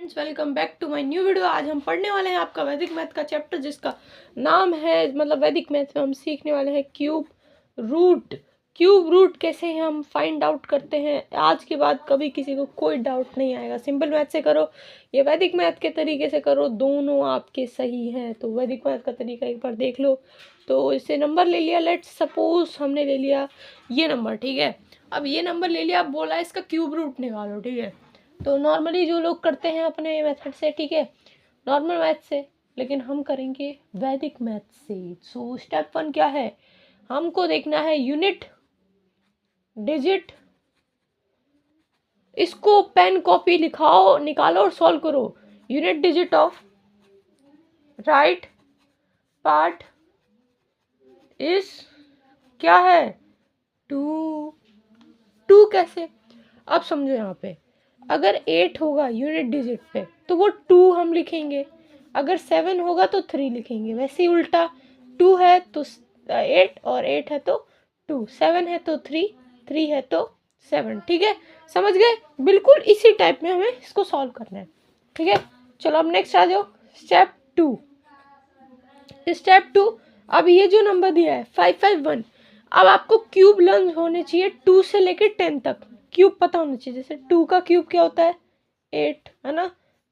Welcome back to my new video. आज हम पढ़ने वाले हैं आपका वैदिक मैथ का चैप्टर जिसका नाम है वैदिक मैथ में हम सीखने वाले हैं क्यूब रूट। क्यूब रूट कैसे हम फाइंड आउट करते हैं, आज के बाद कभी किसी को कोई डाउट नहीं आएगा। सिंपल मैथ से करो, ये वैदिक मैथ के तरीके से करो, दोनों आपके सही हैं। तो वैदिक मैथ का तरीका एक बार देख लो। तो इससे नंबर ले लिया, लेट्स सपोज हमने ले लिया ये नंबर, ठीक है। अब ये नंबर ले लिया, अब बोला इसका क्यूब रूट निकालो, ठीक है। तो नॉर्मली जो लोग करते हैं अपने मेथड से, ठीक है, नॉर्मल मैथ से, लेकिन हम करेंगे वैदिक मैथ से। सो स्टेप 1 क्या है, हमको देखना है यूनिट डिजिट। इसको पेन कॉपी लिखाओ, निकालो और सॉल्व करो। Unit digit of right part इस क्या है 2। कैसे, अब समझो। यहाँ पे अगर 8 होगा यूनिट डिजिट पे तो वो 2 हम लिखेंगे, अगर 7 होगा तो 3 लिखेंगे। वैसे ही उल्टा, 2 है तो 8 और 8 है तो 2, 7 है तो 3, 3 है तो 7, ठीक है। समझ गए, बिल्कुल इसी टाइप में हमें इसको सॉल्व करना है, ठीक है। चलो अब नेक्स्ट आ जाओ, स्टेप 2। स्टेप 2, अब ये जो नंबर दिया है 551, अब आपको क्यूब लर्न होने चाहिए 2 से लेकर 10 तक। क्यूब पता होना चाहिए, जैसे 2 का क्यूब क्या होता है 8, है ना।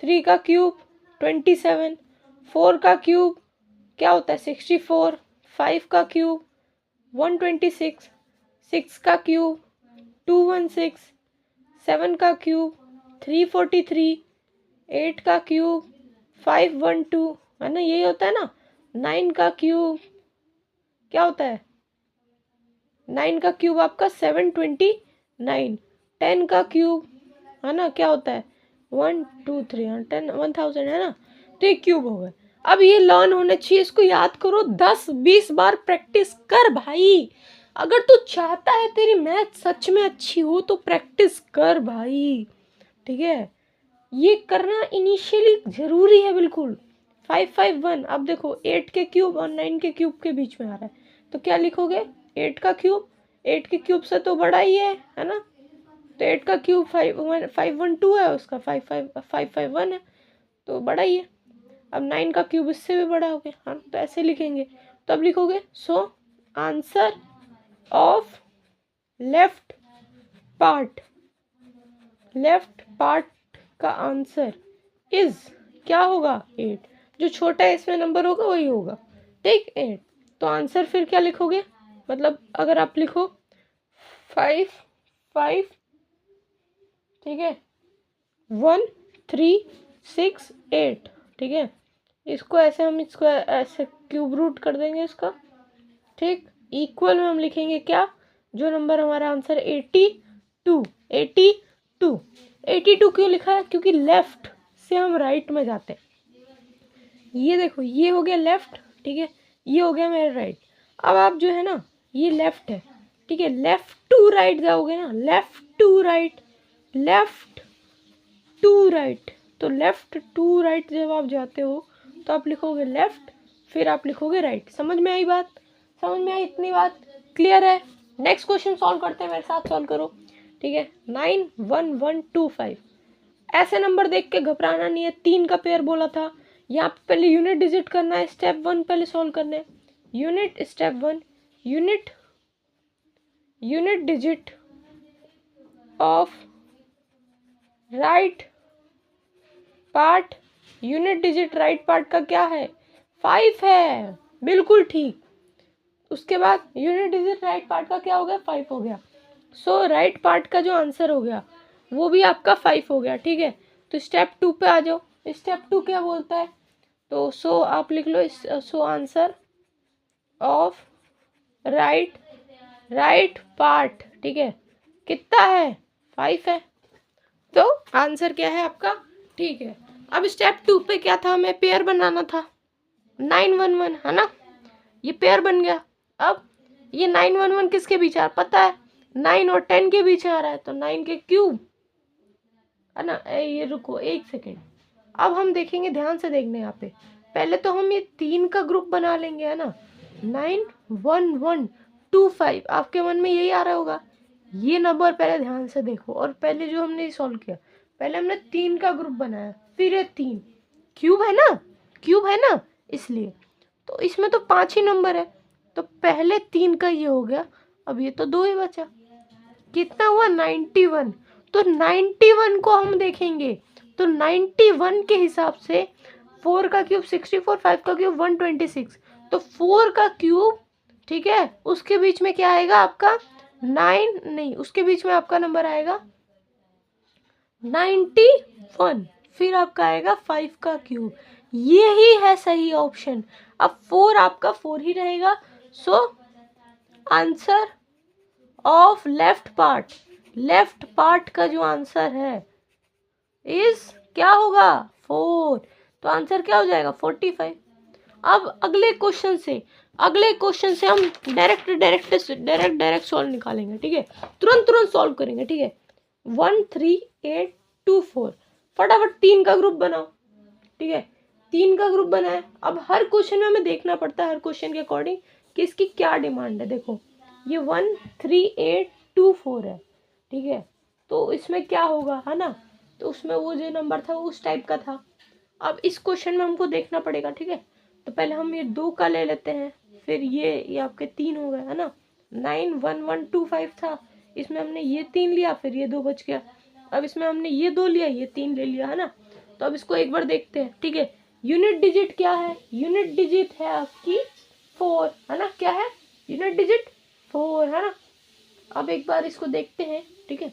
3 का क्यूब 27, 4 का क्यूब क्या होता है 64, 5 का क्यूब 126, 6 का क्यूब 216, 7 का क्यूब 343, 8 का क्यूब 512, है ना, यही होता है ना। 9 का क्यूब क्या होता है, 9 का क्यूब आपका 729, 10 का क्यूब है ना क्या होता है 1 2 3 10 1000, है ना। तो ये क्यूब हो गए। अब ये लर्न होने चाहिए, इसको याद करो, 10-20 बार प्रैक्टिस कर भाई। अगर तू चाहता है तेरी मैथ सच में अच्छी हो तो प्रैक्टिस कर भाई, ठीक है। ये करना इनिशियली जरूरी है बिल्कुल। 551, अब देखो 8 के क्यूब और 9 के क्यूब के बीच में आ रहा है, तो क्या लिखोगे 8 का क्यूब, 8 के क्यूब से तो बड़ा ही है ना। तो 8 का क्यूब 512 है, उसका 551 है, तो बड़ा ही है। अब 9 का क्यूब इससे भी बड़ा हो गया, हाँ, तो ऐसे लिखेंगे। तो अब लिखोगे सो आंसर ऑफ लेफ्ट पार्ट का आंसर इज क्या होगा 8। जो छोटा है इसमें नंबर होगा वही होगा, ठीक 8। तो आंसर फिर क्या लिखोगे, मतलब अगर आप लिखो 5 5, ठीक है, 1 3 6 8, ठीक है। इसको ऐसे हम इसको ऐसे क्यूब रूट कर देंगे इसका, ठीक। इक्वल में हम लिखेंगे क्या, जो नंबर हमारा आंसर 82। 82 क्यों लिखा है, क्योंकि लेफ्ट से हम राइट में जाते हैं। ये देखो, ये हो गया लेफ्ट, ठीक है, ये हो गया मेरा राइट। अब आप जो है ना, ये लेफ्ट है, ठीक है, लेफ्ट टू राइट जाओगे ना, left to right, left to right. तो लेफ्ट टू राइट जब आप जाते हो तो आप लिखोगे लेफ्ट, फिर आप लिखोगे राइट। समझ में आई बात, समझ में आई इतनी बात, क्लियर है। नेक्स्ट क्वेश्चन सॉल्व करते हैं, मेरे साथ सॉल्व करो, ठीक है। 91125, ऐसे नंबर देख के घबराना नहीं है, 3 का पेयर बोला था। यहाँ पे पहले यूनिट डिजिट करना है, स्टेप 1 पहले सॉल्व करना है। Unit step 1, unit digit of right part, unit digit right part का क्या है 5 है, बिल्कुल ठीक। उसके बाद यूनिट डिजिट राइट पार्ट का क्या हो गया 5 हो गया। सो राइट पार्ट का जो आंसर हो गया वो भी आपका 5 हो गया, ठीक है। तो स्टेप 2 पे आ जाओ। स्टेप 2 क्या बोलता है, तो सो आप लिख लो so answer of right part, ठीक है, कितना है 5 है, तो आंसर क्या है आपका, ठीक है। अब स्टेप 2 पे क्या था, हमें पेयर बनाना था 911, है ना, ये पेयर बन गया। अब ये 911 किसके बीच आ रहा है पता है, 9 और 10 के बीच आ रहा है, तो 9 के क्यूब, है ना। ये रुको 1 सेकेंड, अब हम देखेंगे, ध्यान से देखना यहाँ पे। पहले तो हम ये 3 का ग्रुप बना लेंगे, है ना। 91125, आपके मन में यही आ रहा होगा। ये नंबर पहले ध्यान से देखो, और पहले जो हमने सॉल्व किया, पहले हमने 3 का ग्रुप बनाया, फिर ये 3, क्यूब है ना, क्यूब है ना, इसलिए। तो इसमें तो 5 ही नंबर है, तो पहले 3 का ये हो गया, अब ये तो 2 ही बचा। कितना हुआ 91। तो 91 को हम देखेंगे, तो 91 के हिसाब से 4 का क्यूब 64, 5 का क्यूब 126, तो 4 का क्यूब, ठीक है, उसके बीच में क्या आएगा आपका 9, नहीं उसके बीच में आपका नंबर आएगा 91, फिर आपका आएगा 5 का क्यूब, यही है सही ऑप्शन। अब 4 आपका 4 ही रहेगा, सो आंसर ऑफ लेफ्ट पार्ट का जो आंसर है इज क्या होगा 4, तो आंसर क्या हो जाएगा 45। अब अगले क्वेश्चन से हम डायरेक्ट सॉल्व निकालेंगे, ठीक है, तुरंत सॉल्व करेंगे, ठीक है। 1 3 8 2 4, फटाफट 3 का ग्रुप बनाओ, ठीक है, 3 का ग्रुप बनाए। अब हर क्वेश्चन में हमें देखना पड़ता है, हर क्वेश्चन के अकॉर्डिंग कि इसकी क्या डिमांड है। देखो ये 1 3 8 2 4 है, ठीक है, तो इसमें क्या होगा, है ना, तो उसमें वो जो नंबर था वो उस टाइप का था। अब इस क्वेश्चन में हमको देखना पड़ेगा, ठीक है, तो पहले हम ये 2 का ले लेते हैं, फिर ये आपके 3 हो गए, है ना, 9 1 1 2 5 था, इसमें हमने ये 3 लिया, फिर ये 2 बच गया। अब इसमें हमने ये 2 लिया, ये 3 ले लिया, है ना। तो अब इसको एक बार देखते हैं, ठीक है। यूनिट डिजिट क्या है, यूनिट डिजिट है आपकी 4, है ना, क्या है यूनिट डिजिट 4, है ना। अब एक बार इसको देखते हैं, ठीक है,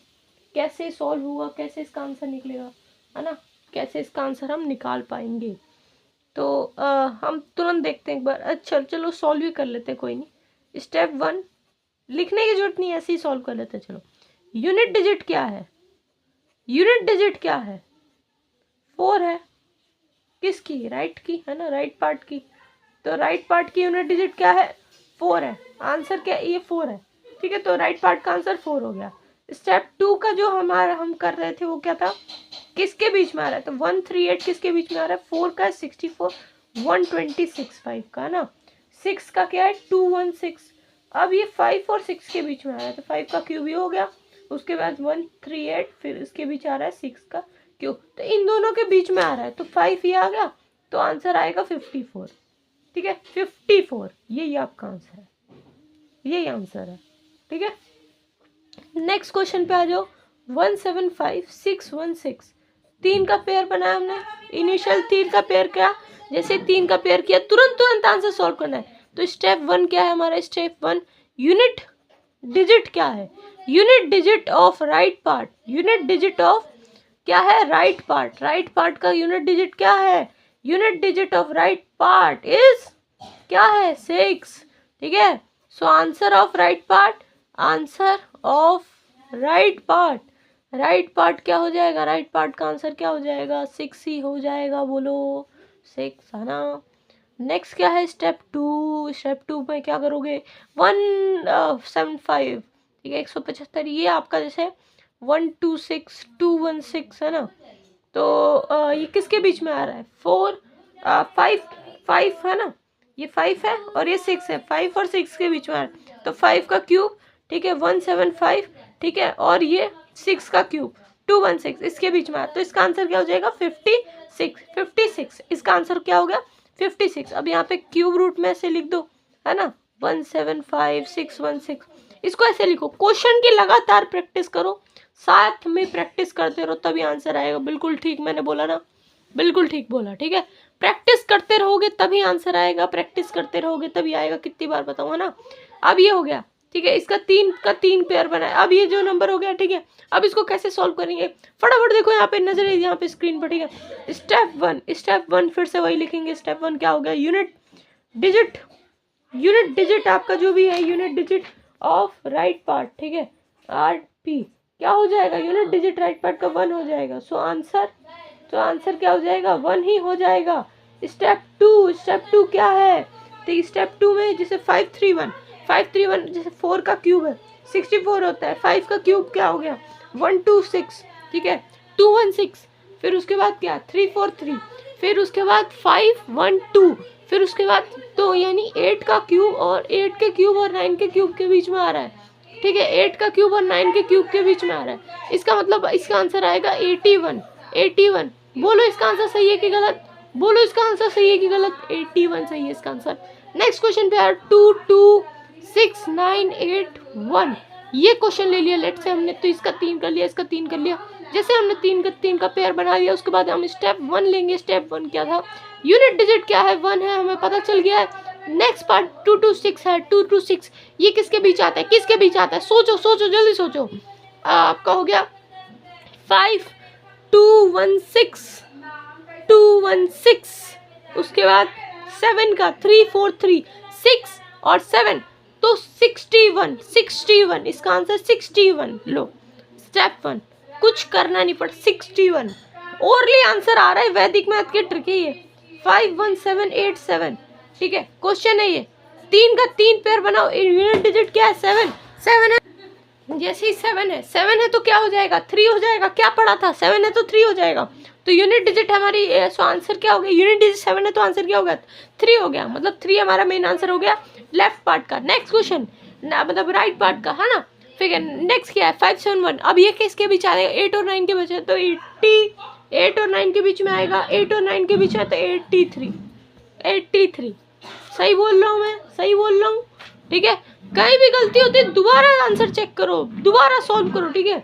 कैसे सॉल्व होगा, कैसे इसका आंसर निकलेगा, है ना, कैसे इसका आंसर हम निकाल पाएंगे। तो हम तुरंत देखते हैं एक बार। अच्छा चलो सॉल्व ही कर लेते हैं, कोई नहीं। स्टेप 1 लिखने की जरूरत नहीं, ऐसे ही सॉल्व कर लेते हैं। चलो यूनिट डिजिट क्या है, यूनिट डिजिट क्या है 4 है, किसकी, राइट की, है ना, राइट पार्ट की। तो राइट पार्ट की यूनिट डिजिट क्या है 4 है, आंसर क्या ये 4 है, ठीक है, तो राइट पार्ट का आंसर 4 हो गया। स्टेप 2 का जो हम कर रहे थे वो क्या था, किसके बीच में आ रहा है, तो 138 किसके बीच में आ रहा है, 4 का 64, 126 5 का ना, 6 का क्या है 216। अब ये 5 और 6 के बीच में आ रहा है, तो 5 का क्यूब ही हो गया, उसके बाद 138, फिर इसके बीच आ रहा है 6 का क्यूब, तो इन दोनों के बीच में आ रहा है, तो 5 ये आ गया, तो आंसर आएगा 54, ठीक है, 54 यही आपका आंसर है, यही आंसर है, ठीक है। नेक्स्ट क्वेश्चन पे आ जाओ। 175 616, 3 का पेयर बनाया हमने, इनिशियल 3 का पेयर क्या, जैसे 3 का पेयर किया तुरंत आंसर सॉल्व करना है। तो स्टेप 1 क्या है हमारा, स्टेप 1 यूनिट डिजिट क्या है, unit digit of right part, unit digit of क्या है राइट पार्ट का यूनिट डिजिट क्या है, unit digit of right part is क्या है 6, ठीक है। सो answer of right part, answer of right part क्या हो जाएगा, राइट पार्ट का आंसर क्या हो जाएगा 6 ही हो जाएगा, बोलो 6, है ना। नेक्स्ट क्या है स्टेप 2, स्टेप 2 में क्या करोगे 175, ठीक है 175, ये आपका जैसे 126 216 है ना, तो ये किसके बीच में आ रहा है 4 5 है ना, ये 5 है और ये 6 है, 5 और 6 के बीच में आ रहा है, तो 5 का क्यूब, ठीक है 175, ठीक है, और ये 6 का क्यूब 216 इसके बीच में आ रहा है, तो इसका आंसर क्या हो जाएगा 56, इसका आंसर क्या हो गया 56। अब यहाँ पे क्यूब रूट में ऐसे लिख दो, है ना, 175 616, इसको ऐसे लिखो। क्वेश्चन की लगातार प्रैक्टिस करो, साथ में प्रैक्टिस करते रहो, तभी आंसर आएगा। बिल्कुल ठीक मैंने बोला ना, बिल्कुल ठीक बोला, ठीक है। प्रैक्टिस करते रहोगे तभी आंसर आएगा, प्रैक्टिस करते रहोगे तभी आएगा, कितनी बार बताऊँ, है ना। अब ये हो गया, ठीक है, इसका 3 का 3 पेयर बना है। अब ये जो नंबर हो गया, ठीक है, अब इसको कैसे सॉल्व करेंगे फटाफट देखो, यहाँ पे नजर है यहाँ पे स्क्रीन पर, ठीक है। स्टेप 1 फिर से वही लिखेंगे। स्टेप 1 क्या हो गया, यूनिट डिजिट आपका जो भी है unit digit of right part, ठीक है, RP क्या हो जाएगा, यूनिट डिजिट राइट पार्ट का 1 हो जाएगा। सो आंसर क्या हो जाएगा 1 ही हो जाएगा। स्टेप 2 क्या है, तो स्टेप 2 में जैसे 531 जैसे 4 का क्यूब है 64 होता है, 5 का क्यूब क्या हो गया 126, ठीक है 216, फिर उसके बाद क्या 343, फिर उसके बाद 512, फिर उसके बाद तो यानी 8 का क्यूब और 8 के क्यूब और 9 के क्यूब के बीच में आ रहा है, ठीक है 8 का क्यूब और 9 के क्यूब के बीच में आ रहा है। इसका मतलब इसका आंसर आएगा 81, बोलो इसका आंसर सही है कि गलत, बोलो इसका आंसर सही है कि गलत। 81 सही है इसका आंसर। नेक्स्ट क्वेश्चन पे यार 2 2 6 9 8 1 ये क्वेश्चन ले लिया। लेट से हमने तो इसका 3 कर लिया, इसका 3 कर लिया। जैसे हमने 3 का पेयर बना दिया, उसके बाद हम स्टेप 1 लेंगे। स्टेप 1 क्या था, यूनिट डिजिट क्या है, 1 है, हमें पता चल गया है। नेक्स्ट पार्ट 2 2 6 है। 2 2 6 ये किसके बीच आता है, किसके बीच आता है, सोचो सोचो जल्दी सोचो। आपका हो गया 5 2 1 6 2 1 6, उसके बाद 7 का 3 4 3 6 और 7 तो 61 61, इसका आंसर 61। लो स्टेप 1 कुछ करना नहीं पड़ा, 61 ओरली आंसर आ रहा है। वैदिक मैथ के ट्रिक है ये। 51787 ठीक है, क्वेश्चन है ये। 3 का 3 पेयर बनाओ, यूनिट डिजिट क्या है, 7 7 है। जैसे ही 7 है तो क्या हो जाएगा, 3 हो जाएगा। क्या पढ़ा था, 7 है तो 3 हो जाएगा। तो यूनिट डिजिट हमारी सो आंसर क्या हो गया, यूनिट डिजिट 7 है तो आंसर क्या हो गया, 3 हो गया। मतलब 3 हमारा मेन आंसर हो गया लेफ्ट पार्ट का। नेक्स्ट क्वेश्चन मतलब राइट पार्ट का है ना। फिर नेक्स्ट क्या है 571। अब ये किसके बीच आएगा, 8 और 9 के बीच है तो 80, 8 और 9 के बीच में आएगा। 8 और 9 के बीच है तो 83 83। सही बोल रहा हूँ मैं, सही बोल रहा हूँ ठीक है। कहीं भी गलती होती है दोबारा आंसर चेक करो, दोबारा सॉल्व करो ठीक है।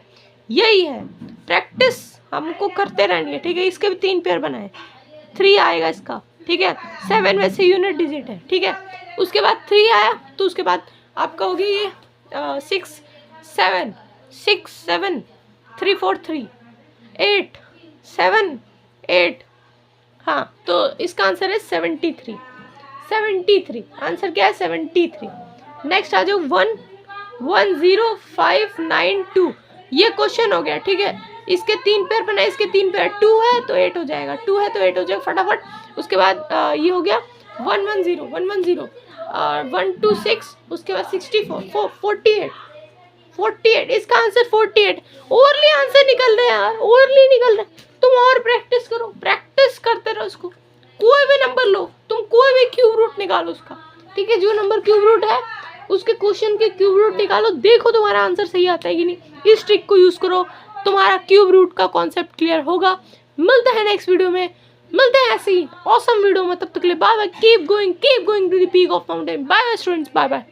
यही है प्रैक्टिस, हमको करते रहनी है ठीक है। इसके भी 3 पेयर बनाए, 3 आएगा इसका ठीक है। 7 वैसे यूनिट डिजिट है ठीक है। उसके बाद 3 आया तो उसके बाद आपका हो गया ये 6 7 6 7 3 4 3 8 7 8। हाँ तो इसका आंसर है 73 73। आंसर क्या है 73। नेक्स्ट आ जाओ 1 1 0 5 9 2 ये क्वेश्चन हो गया ठीक है। इसके 3 पेयर बनाए, इसके 3 पेयर 2 है तो 8 हो जाएगा, 2 है तो 8 हो जाएगा फटाफट। उसके बाद ये हो गया 1 1 0 1 1 0 और 1 2 6, उसके बाद 64 48 48। इसका आंसर 48। ओरली आंसर निकल रहे हैं यार, ओरली निकल रहे। तुम और प्रैक्टिस करो, प्रैक्टिस करते रहो इसको। कोई भी नंबर लो, तुम कोई भी क्यूब रूट निकालो उसका ठीक है। जो नंबर क्यूब रूट है उसके क्वेश्चन के क्यूब रूट निकालो, देखो तुम्हारा आंसर सही आता है कि नहीं। इस ट्रिक को यूज करो, तुम्हारा क्यूब रूट का कॉन्सेप्ट क्लियर होगा। मिलते हैं नेक्स्ट वीडियो में, मिलते हैं ऐसी ऑसम वीडियो में। तब तक के लिए bye bye, keep going to the peak of mountain. Bye bye students, bye bye.